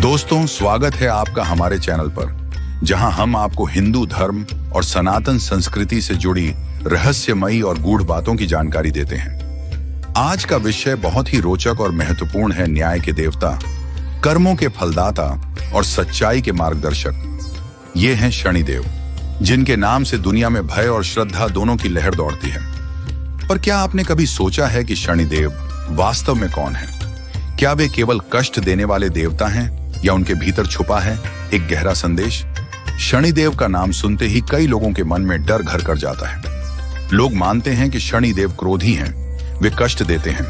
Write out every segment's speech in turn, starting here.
दोस्तों, स्वागत है आपका हमारे चैनल पर, जहां हम आपको हिंदू धर्म और सनातन संस्कृति से जुड़ी रहस्यमयी और गूढ़ बातों की जानकारी देते हैं। आज का विषय बहुत ही रोचक और महत्वपूर्ण है। न्याय के देवता, कर्मों के फलदाता और सच्चाई के मार्गदर्शक। ये हैं शनिदेव, जिनके नाम से दुनिया में भय और श्रद्धा दोनों की लहर दौड़ती है। पर क्या आपने कभी सोचा है कि शनिदेव वास्तव में कौन है? क्या वे केवल कष्ट देने वाले देवता हैं या उनके भीतर छुपा है एक गहरा संदेश? शनिदेव का नाम सुनते ही कई लोगों के मन में डर घर कर जाता है। लोग मानते हैं कि शनिदेव क्रोधी हैं, वे कष्ट देते हैं,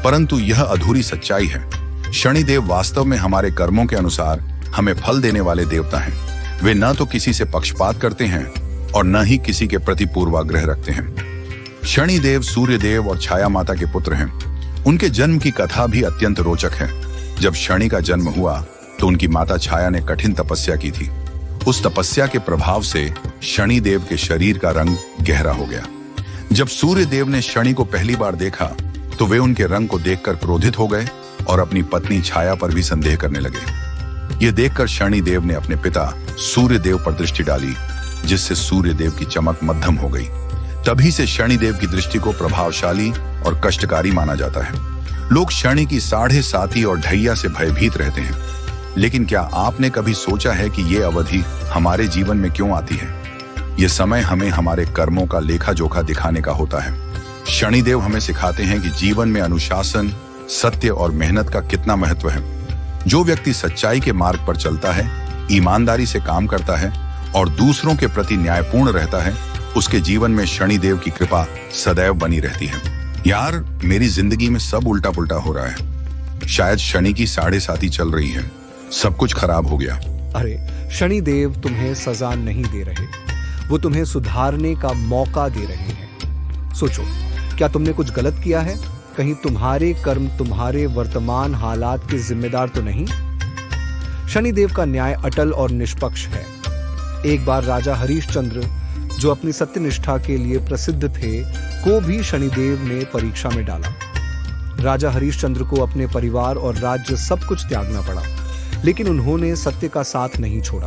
परंतु यह अधूरी सच्चाई है। शनिदेव वास्तव में हमारे कर्मों के अनुसार हमें फल देने वाले देवता हैं। वे न तो किसी से पक्षपात करते हैं और न ही किसी के प्रति पूर्वाग्रह रखते हैं। शनिदेव सूर्यदेव और छाया माता के पुत्र हैं। उनके जन्म की कथा भी अत्यंत रोचक है। जब शनि का जन्म हुआ तो उनकी माता छाया ने कठिन तपस्या की थी। उस तपस्या के प्रभाव से शनिदेव के शरीर का रंग गहरा हो गया। जब सूर्यदेव ने शनि को पहली बार देखा तो वे उनके रंग को देखकर क्रोधित हो गए और अपनी पत्नी छाया पर भी संदेह करने लगे। यह देखकर शनिदेव ने अपने पिता सूर्यदेव पर दृष्टि डाली, जिससे सूर्यदेव की चमक मध्यम हो गई। तभी से शनिदेव की दृष्टि को प्रभावशाली और कष्टकारी माना जाता है। लोग शनि की 7.5 और ढैया से भयभीत रहते हैं। लेकिन क्या आपने कभी सोचा है कि ये अवधि हमारे जीवन में क्यों आती है? ये समय हमें हमारे कर्मों का लेखा जोखा दिखाने का होता है। शनिदेव हमें सिखाते हैं कि जीवन में अनुशासन, सत्य और मेहनत का कितना महत्व है। जो व्यक्ति सच्चाई के मार्ग पर चलता है, ईमानदारी से काम करता है और दूसरों के प्रति न्यायपूर्ण रहता है, उसके जीवन में शनिदेव की कृपा सदैव बनी रहती है। यार, मेरी जिंदगी में सब उल्टा पुल्टा हो रहा है। शायद शनि की 7.5 चल रही है। सब कुछ खराब हो गया। अरे, शनिदेव तुम्हें सजा नहीं दे रहे, वो तुम्हें सुधारने का मौका दे रहे हैं। सोचो, क्या तुमने कुछ गलत किया है? कहीं तुम्हारे कर्म तुम्हारे वर्तमान हालात के जिम्मेदार तो नहीं? शनिदेव का न्याय अटल और निष्पक्ष है। एक बार राजा हरिश्चंद्र, जो अपनी सत्यनिष्ठा के लिए प्रसिद्ध थे, को भी शनिदेव ने परीक्षा में डाला। राजा हरिश्चंद्र को अपने परिवार और राज्य सब कुछ त्यागना पड़ा, लेकिन उन्होंने सत्य का साथ नहीं छोड़ा।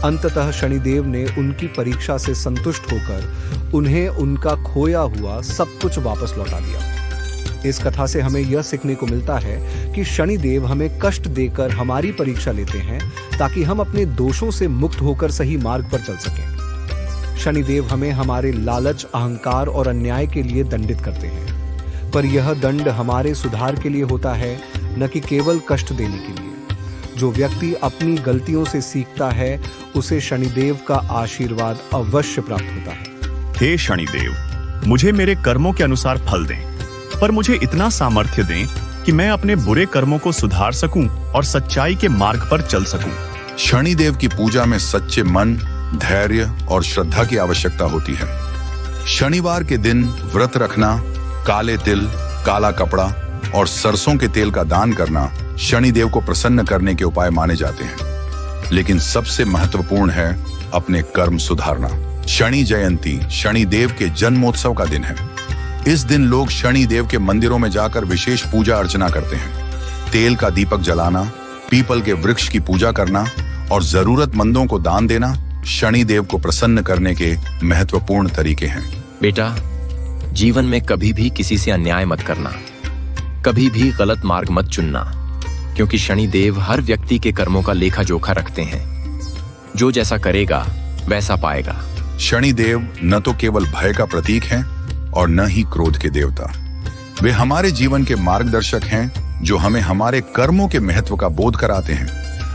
अंततः शनिदेव ने उनकी परीक्षा से संतुष्ट होकर उन्हें उनका खोया हुआ सब कुछ वापस लौटा दिया। इस कथा से हमें यह सीखने को मिलता है कि शनिदेव हमें कष्ट देकर हमारी परीक्षा लेते हैं, ताकि हम अपने दोषों से मुक्त होकर सही मार्ग पर चल सकें। शनिदेव हमें हमारे लालच, अहंकार और अन्याय के लिए दंडित करते हैं, पर यह दंड हमारे सुधार के लिए होता है, न कि केवल कष्ट देने के लिए। जो व्यक्ति अपनी गलतियों से सीखता है, उसे शनिदेव का आशीर्वाद अवश्य प्राप्त होता है। हे शनिदेव, मुझे मेरे कर्मों के अनुसार फल दें, पर मुझे इतना सामर्थ्य दें कि मैं अपने बुरे कर्मों को सुधार सकूं और सच्चाई के मार्ग पर चल सकूं। शनिदेव की पूजा में सच्चे मन, धैर्य और श्रद्धा की आवश्यकता होती है। शनिवार के दिन व्रत रखना, काले तिल, काला कपड़ा और सरसों के तेल का दान करना शनिदेव को प्रसन्न करने के उपाय माने जाते हैं। लेकिन सबसे महत्वपूर्ण है अपने कर्म सुधारना। शनि जयंती शनिदेव के जन्मोत्सव का दिन है। इस दिन लोग शनिदेव के मंदिरों में जाकर विशेष पूजा अर्चना करते हैं। तेल का दीपक जलाना, पीपल के वृक्ष की पूजा करना और जरूरतमंदों को दान देना शनिदेव को प्रसन्न करने के महत्वपूर्ण तरीके हैं। बेटा, जीवन में कभी भी किसी से अन्याय मत करना, कभी भी गलत मार्ग मत चुनना, क्योंकि शनिदेव हर व्यक्ति के कर्मों का लेखा जोखा रखते हैं। जो जैसा करेगा वैसा पाएगा। शनिदेव न तो केवल भय का प्रतीक हैं और न ही क्रोध के देवता। वे हमारे जीवन के मार्गदर्शक हैं, जो हमें हमारे कर्मों के महत्व का बोध कराते हैं।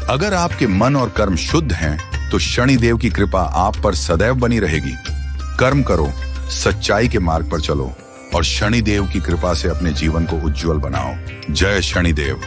अगर आपके मन और कर्म शुद्ध हैं, तो शनिदेव की कृपा आप पर सदैव बनी रहेगी। कर्म करो, सच्चाई के मार्ग पर चलो और शनिदेव की कृपा से अपने जीवन को उज्जवल बनाओ। जय शनिदेव।